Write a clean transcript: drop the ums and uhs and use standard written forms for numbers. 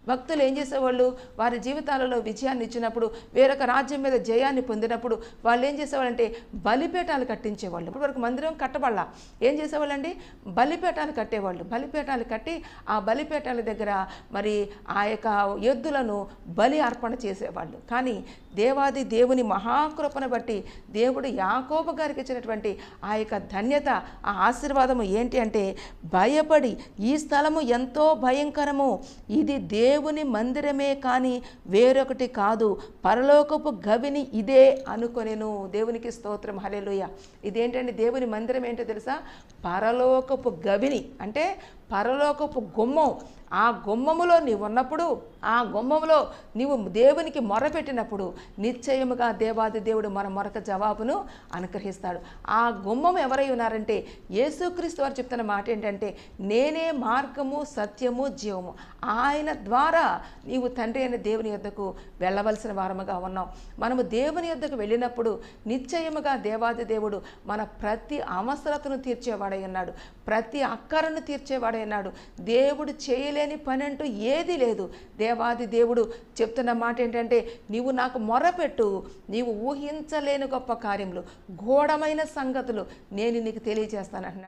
భక్తులు ఏం చేసేవాళ్ళు, వారి జీవితాలలో విజయాన్ని ఇచ్చినప్పుడు, వేరొక రాజ్యం మీద జయాన్ని పొందినప్పుడు వాళ్ళు ఏం చేసేవాళ్ళంటే బలిపీఠాలు కట్టించేవాళ్ళు. ఇప్పటి వరకు మందిరం కట్టబడాల, ఏం చేసేవాళ్ళండి, బలిపీఠాలు కట్టేవాళ్ళు. బలిపీఠాలు కట్టి ఆ బలిపీఠాల దగ్గర మరి ఆ యొక్క ఎద్దులను బలి అర్పణ చేసేవాళ్ళు. కానీ దేవాది దేవుని మహాకృపను బట్టి దేవుడు యాకోబు గారికి ఇచ్చినటువంటి ఆ యొక్క ధన్యత, ఆ ఆశీర్వాదము ఏంటి అంటే, భయపడి ఈ స్థలము ఎంతో భయంకరము, ఇది దేవుని మందిరమే కానీ వేరొకటి కాదు, పరలోకపు గవిని ఇదే అనుకొనెను. దేవునికి స్తోత్రం, హల్లెలూయా. ఇదేంటండి, దేవుని మందిరం ఏంటో తెలుసా, పరలోకపు గవిని అంటే పరలోకపు గుమ్మం. ఆ గుమ్మములో నీవు ఉన్నప్పుడు, ఆ గుమ్మములో నీవు దేవునికి మొరపెట్టినప్పుడు నిశ్చయముగా దేవాది దేవుడు మన మొరక జవాబును అనుగ్రహిస్తాడు. ఆ గుమ్మం ఎవరై ఉన్నారంటే యేసుక్రీస్తు వారు చెప్తున్న మాట ఏంటంటే, నేనే మార్గము సత్యము జీవము, ఆయన ద్వారా నీవు తండ్రి అయిన దేవుని యొద్దకు వెళ్ళవలసిన వారముగా ఉన్నాం. మనము దేవుని యొద్దకు వెళ్ళినప్పుడు నిశ్చయముగా దేవాది దేవుడు మన ప్రతి అవసరతను తీర్చేవాడై ఉన్నాడు, ప్రతి అక్కరను తీర్చేవాడై ఉన్నాడు. దేవుడు చేయలేని పని అంటూ ఏది లేదు. దేవాది దేవుడు చెప్తున్న మాట ఏంటంటే, నీవు నాకు మొరపెట్టు, నీవు ఊహించలేని గొప్ప కార్యములు, ఘోరమైన సంగతులు నేను నీకు తెలియజేస్తానంటున్నాడు.